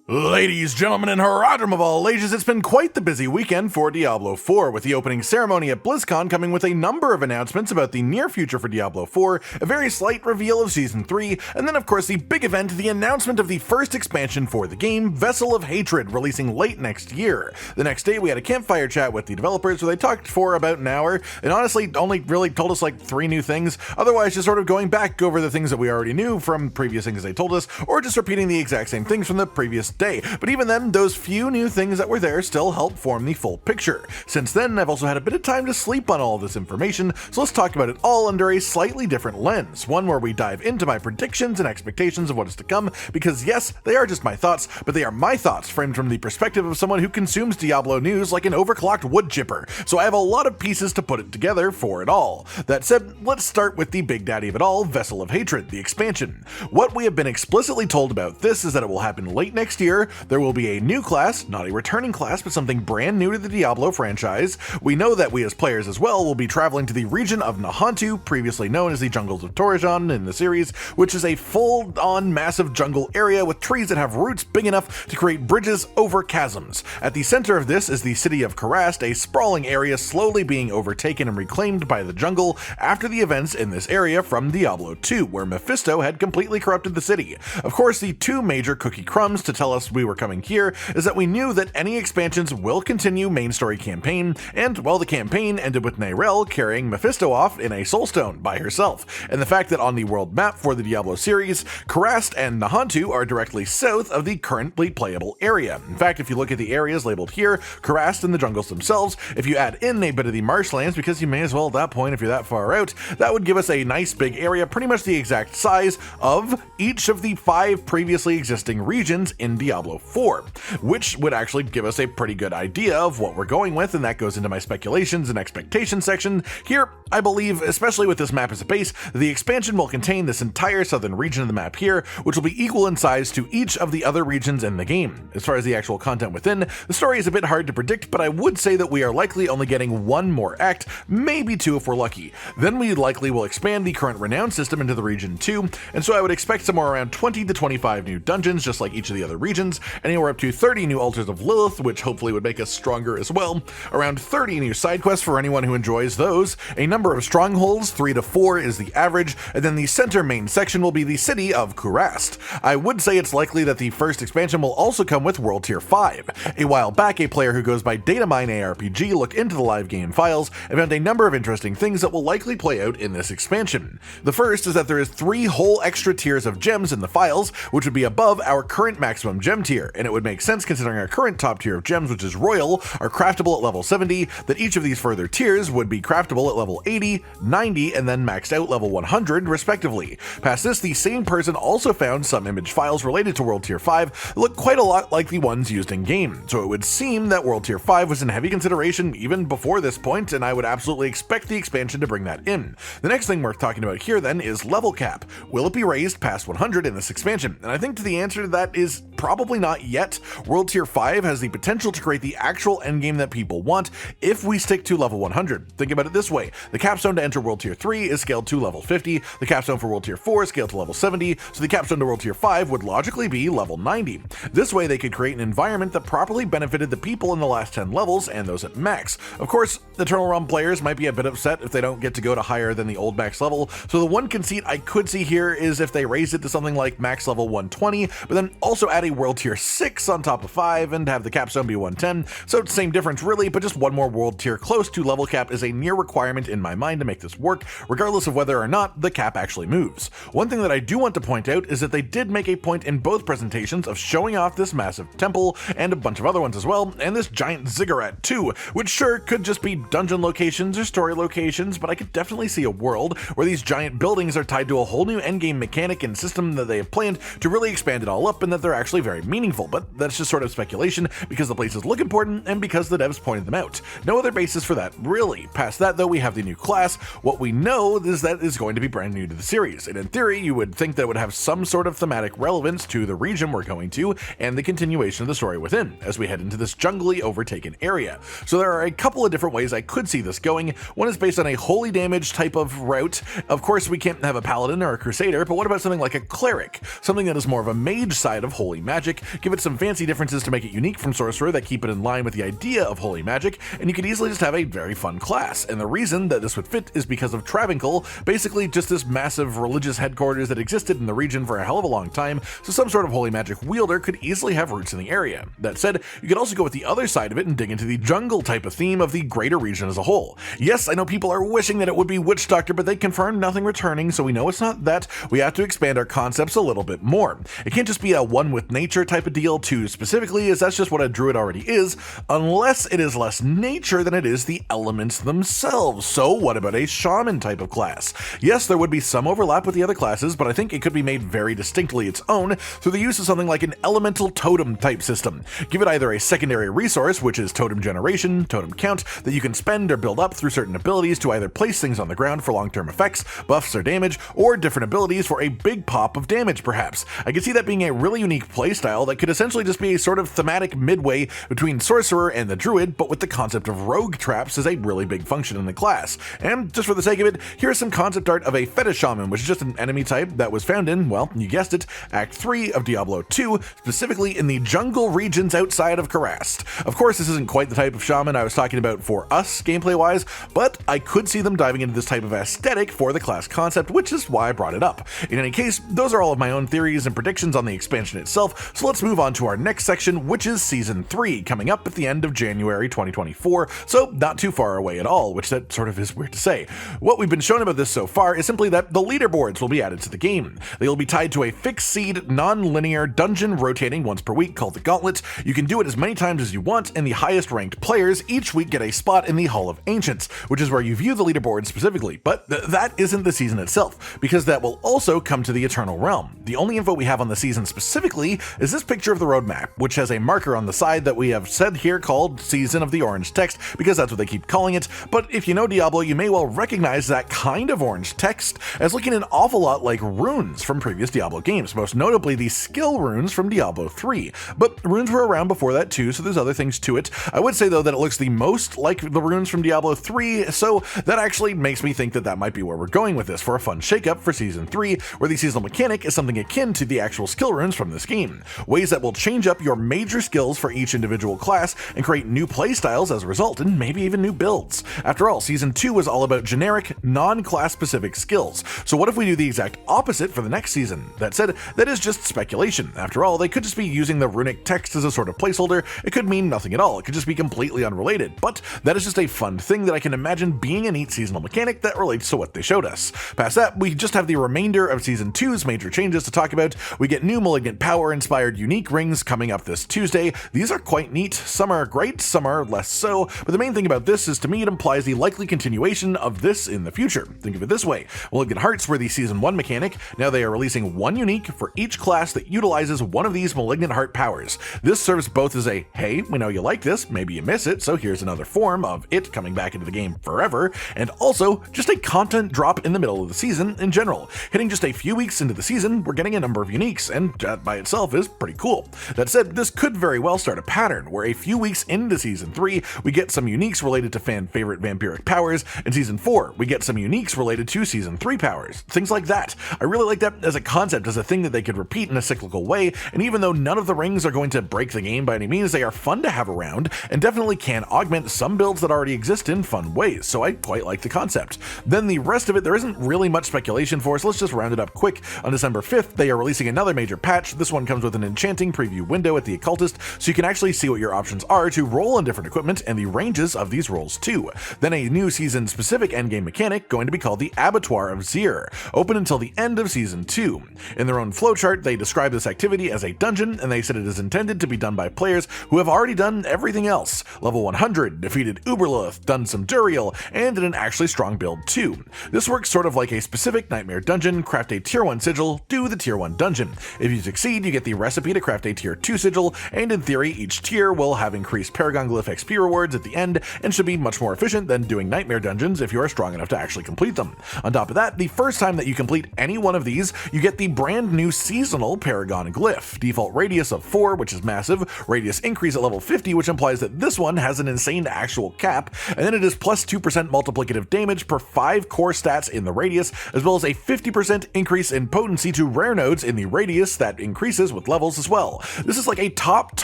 Ladies, gentlemen, and Haradrim of all ages, it's been quite the busy weekend for Diablo 4, with the opening ceremony at BlizzCon coming with a number of announcements about the near future for Diablo 4, a very slight reveal of Season 3, and then of course the big event, the announcement of the first expansion for the game, Vessel of Hatred, releasing late next year. The next day we had a campfire chat with the developers where they talked for about an hour, and honestly only really told us like 3 new things, otherwise just sort of going back over the things that we already knew from previous things they told us, or just repeating the exact same things from the previous day. But even then, those few new things that were there still help form the full picture. Since then, I've also had a bit of time to sleep on all of this information, so let's talk about it all under a slightly different lens, one where we dive into my predictions and expectations of what is to come, because yes, they are just my thoughts, but they are my thoughts framed from the perspective of someone who consumes Diablo news like an overclocked wood chipper, so I have a lot of pieces to put it together for it all. That said, let's start with the big daddy of it all, Vessel of Hatred, the expansion. What we have been explicitly told about this is that it will happen late next year. There will be a new class, not a returning class, but something brand new to the Diablo franchise. We know that we as players as well will be traveling to the region of Nahantu, previously known as the Jungles of Torrejon in the series, which is a full-on massive jungle area with trees that have roots big enough to create bridges over chasms. At the center of this is the city of Kurast, a sprawling area slowly being overtaken and reclaimed by the jungle after the events in this area from Diablo 2, where Mephisto had completely corrupted the city. Of course, the 2 major cookie crumbs to tell us we were coming here is that we knew that any expansions will continue main story campaign, and well, the campaign ended with Nerel carrying Mephisto off in a soulstone by herself, and the fact that on the world map for the Diablo series, Kurast and Nahantu are directly south of the currently playable area. In fact, if you look at the areas labeled here, Kurast and the jungles themselves, if you add in a bit of the marshlands, because you may as well at that point if you're that far out, that would give us a nice big area, pretty much the exact size of each of the 5 previously existing regions in Diablo 4, which would actually give us a pretty good idea of what we're going with, and that goes into my speculations and expectations section. Here, I believe, especially with this map as a base, the expansion will contain this entire southern region of the map here, which will be equal in size to each of the other regions in the game. As far as the actual content within, the story is a bit hard to predict, but I would say that we are likely only getting 1 more act, maybe 2 if we're lucky. Then we likely will expand the current renown system into the region too, and so I would expect somewhere around 20 to 25 new dungeons, just like each of the other regions, anywhere up to 30 new altars of Lilith, which hopefully would make us stronger as well, around 30 new side quests for anyone who enjoys those, a number of strongholds, 3 to 4 is the average, and then the center main section will be the city of Kurast. I would say it's likely that the first expansion will also come with World Tier 5. A while back, a player who goes by Datamine ARPG looked into the live game files and found a number of interesting things that will likely play out in this expansion. The first is that there is 3 whole extra tiers of gems in the files, which would be above our current maximum gem tier, and it would make sense considering our current top tier of gems, which is Royal, are craftable at level 70, that each of these further tiers would be craftable at level 80, 90, and then maxed out level 100 respectively. Past this, the same person also found some image files related to World Tier 5 that look quite a lot like the ones used in game, so it would seem that World Tier 5 was in heavy consideration even before this point, and I would absolutely expect the expansion to bring that in. The next thing worth talking about here then is level cap. Will it be raised past 100 in this expansion? And I think the answer to that is probably not yet. World Tier 5 has the potential to create the actual endgame that people want if we stick to level 100. Think about it this way: the capstone to enter World Tier 3 is scaled to level 50, the capstone for World Tier 4 is scaled to level 70, so the capstone to World Tier 5 would logically be level 90. This way they could create an environment that properly benefited the people in the last 10 levels and those at max. Of course, Eternal Realm players might be a bit upset if they don't get to go to higher than the old max level, so the one conceit I could see here is if they raised it to something like max level 120, but then also add a World Tier 6 on top of 5 and have the capstone be 110, so same difference really, but just 1 more world tier close to level cap is a near requirement in my mind to make this work, regardless of whether or not the cap actually moves. One thing that I do want to point out is that they did make a point in both presentations of showing off this massive temple, and a bunch of other ones as well, and this giant ziggurat too, which sure could just be dungeon locations or story locations, but I could definitely see a world where these giant buildings are tied to a whole new endgame mechanic and system that they have planned to really expand it all up, and that they're actually very meaningful, but that's just sort of speculation because the places look important and because the devs pointed them out. No other basis for that, really. Past that though, we have the new class. What we know is that it's going to be brand new to the series, and in theory you would think that it would have some sort of thematic relevance to the region we're going to and the continuation of the story within as we head into this jungly overtaken area. So there are a couple of different ways I could see this going. One is based on a holy damage type of route. Of course we can't have a paladin or a crusader, but what about something like a cleric, something that is more of a mage side of holy magic? magic, give it some fancy differences to make it unique from sorcerer that keep it in line with the idea of holy magic, and you could easily just have a very fun class. And the reason that this would fit is because of Travancore, basically just this massive religious headquarters that existed in the region for a hell of a long time, so some sort of holy magic wielder could easily have roots in the area. That said, you could also go with the other side of it and dig into the jungle type of theme of the greater region as a whole. Yes, I know people are wishing that it would be Witch Doctor, but they confirmed nothing returning, so we know it's not that. We have to expand our concepts a little bit more. It can't just be a one with nature type of deal too specifically, as that's just what a druid already is, unless it is less nature than it is the elements themselves. So what about a shaman type of class? Yes, there would be some overlap with the other classes, but I think it could be made very distinctly its own through the use of something like an elemental totem type system. Give it either a secondary resource, which is totem generation, totem count, that you can spend or build up through certain abilities to either place things on the ground for long-term effects, buffs or damage, or different abilities for a big pop of damage perhaps. I could see that being a really unique playstyle that could essentially just be a sort of thematic midway between sorcerer and the druid, but with the concept of rogue traps as a really big function in the class. And just for the sake of it, here's some concept art of a fetish shaman, which is just an enemy type that was found in, well, you guessed it, Act 3 of Diablo 2, specifically in the jungle regions outside of Karast. Of course, this isn't quite the type of shaman I was talking about for us, gameplay-wise, but I could see them diving into this type of aesthetic for the class concept, which is why I brought it up. In any case, those are all of my own theories and predictions on the expansion itself, so let's move on to our next section, which is Season 3, coming up at the end of January 2024, so not too far away at all, which that sort of is weird to say. What we've been shown about this so far is simply that the leaderboards will be added to the game. They will be tied to a fixed seed, non-linear dungeon rotating once per week called the Gauntlet. You can do it as many times as you want, and the highest ranked players each week get a spot in the Hall of Ancients, which is where you view the leaderboard specifically, but that isn't the season itself, because that will also come to the Eternal Realm. The only info we have on the season specifically is this picture of the roadmap, which has a marker on the side that we have said here called Season of the Orange Text, because that's what they keep calling it, but if you know Diablo, you may well recognize that kind of orange text as looking an awful lot like runes from previous Diablo games, most notably the skill runes from Diablo 3. But runes were around before that too, so there's other things to it. I would say though that it looks the most like the runes from Diablo 3, so that actually makes me think that that might be where we're going with this for a fun shakeup for Season 3, where the seasonal mechanic is something akin to the actual skill runes from this game. Ways that will change up your major skills for each individual class and create new playstyles as a result, and maybe even new builds. After all, Season 2 was all about generic, non-class specific skills, so what if we do the exact opposite for the next season? That said, that is just speculation. After all, they could just be using the runic text as a sort of placeholder. It could mean nothing at all. It could just be completely unrelated, but that is just a fun thing that I can imagine being a neat seasonal mechanic that relates to what they showed us. Past that, we just have the remainder of Season 2's major changes to talk about. We get new malignant power inspired unique rings coming up this Tuesday. These are quite neat. Some are great, some are less so, but the main thing about this is to me it implies the likely continuation of this in the future. Think of it this way. Malignant Hearts were the Season 1 mechanic. Now they are releasing one unique for each class that utilizes one of these Malignant Heart powers. This serves both as a, hey, we know you like this, maybe you miss it, so here's another form of it coming back into the game forever, and also just a content drop in the middle of the season in general. Hitting just a few weeks into the season, we're getting a number of uniques, and that by itself is pretty cool. That said, this could very well start a pattern where a few weeks into Season 3, we get some uniques related to fan favorite vampiric powers. In Season 4, we get some uniques related to Season 3 powers. Things like that. I really like that as a concept, as a thing that they could repeat in a cyclical way, and even though none of the rings are going to break the game by any means, they are fun to have around, and definitely can augment some builds that already exist in fun ways, so I quite like the concept. Then the rest of it, there isn't really much speculation for, so let's just round it up quick. On December 5th, they are releasing another major patch. This one comes with an enchanting preview window at the Occultist, so you can actually see what your options are to roll on different equipment and the ranges of these rolls too. Then a new season-specific endgame mechanic going to be called the Abattoir of Zir, open until the end of Season 2. In their own flowchart, they describe this activity as a dungeon, and they said it is intended to be done by players who have already done everything else. Level 100, defeated Uberluth, done some Duriel, and in an actually strong build too. This works sort of like a specific nightmare dungeon. Craft a tier 1 sigil, do the tier 1 dungeon. If you succeed, you get the recipe to craft a tier 2 sigil, and in theory, each tier will have increased Paragon Glyph XP rewards at the end, and should be much more efficient than doing nightmare dungeons if you are strong enough to actually complete them. On top of that, the first time that you complete any one of these, you get the brand new seasonal Paragon Glyph. Default radius of 4, which is massive, radius increase at level 50, which implies that this one has an insane actual cap, and then it is plus 2% multiplicative damage per 5 core stats in the radius, as well as a 50% increase in potency to rare nodes in the radius that increases with levels as well. This is like a top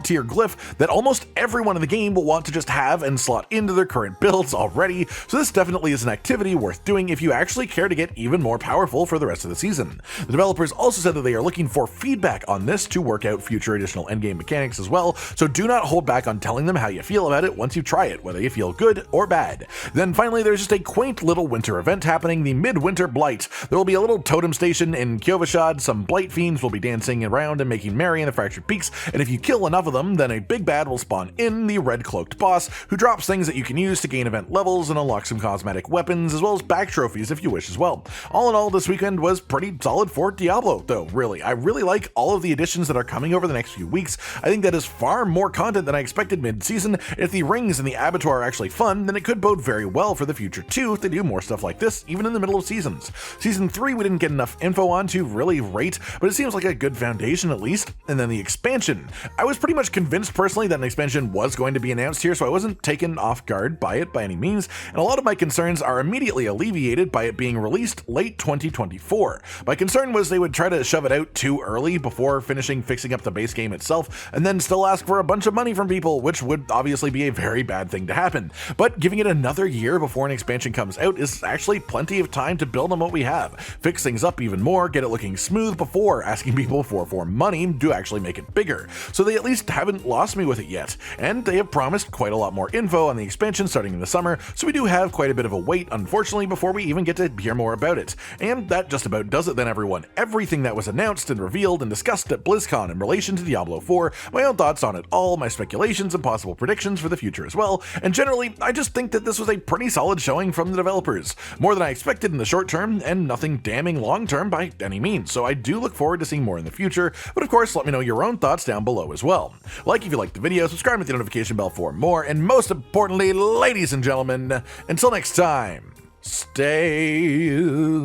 tier glyph that almost everyone in the game will want to just have and slot into their current builds already, so this definitely is an activity worth doing if you actually care to get even more powerful for the rest of the season. The developers also said that they are looking for feedback on this to work out future additional endgame mechanics as well, so do not hold back on telling them how you feel about it once you try it, whether you feel good or bad. Then finally, there's just a quaint little winter event happening, the Midwinter Blight. There will be a little totem station in Kyovashad, some blight fiends will be dancing around and making merry in the fractured peaks, and if you kill enough of them, then a big bad will spawn in, the red cloaked boss, who drops things that you can use to gain event levels and unlock some cosmetic weapons, as well as back trophies if you wish as well. All in all, this weekend was pretty solid for Diablo, though, really. I really like all of the additions that are coming over the next few weeks. I think that is far more content than I expected mid-season. If the rings and the abattoir are actually fun, then it could bode very well for the future too if they do more stuff like this, even in the middle of seasons. Season 3 we didn't get enough info on to really rate, but it seems like a good foundation at least. And then the expansion. I was pretty much convinced personally that an expansion was going to be announced here, so I wasn't taken off guard by it by any means, and a lot of my concerns are immediately alleviated by it being released late 2024. My concern was they would try to shove it out too early before finishing fixing up the base game itself, and then still ask for a bunch of money from people, which would obviously be a very bad thing to happen. But giving it another year before an expansion comes out is actually plenty of time to build on what we have, fix things up even more, get it looking smooth before asking people for money to actually make it bigger. So they at least haven't lost me with it yet, and they have promised quite a lot more info on the expansion starting in the summer, so we do have quite a bit of a wait, unfortunately, before we even get to hear more about it. And that just about does it then, everyone. Everything that was announced and revealed and discussed at BlizzCon in relation to Diablo 4, my own thoughts on it all, my speculations and possible predictions for the future as well, and generally, I just think that this was a pretty solid showing from the developers. More than I expected in the short term, and nothing damning long term by any means, so I do look forward to seeing more in the future, but of course, let me know your own thoughts down below as well. Like if you liked the video, subscribe with the notification bell for more, and most importantly, ladies and gentlemen, until next time, stay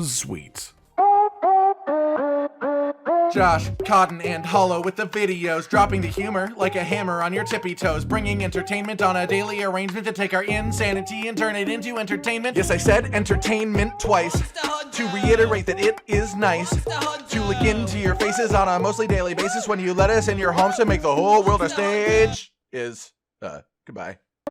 sweet. Josh, Cotton, and Hollow with the videos, dropping the humor like a hammer on your tippy toes, bringing entertainment on a daily arrangement to take our insanity and turn it into entertainment. Yes, I said entertainment twice, to reiterate that it is nice to look into your faces on a mostly daily basis when you let us in your homes to make the whole world a stage. Goodbye.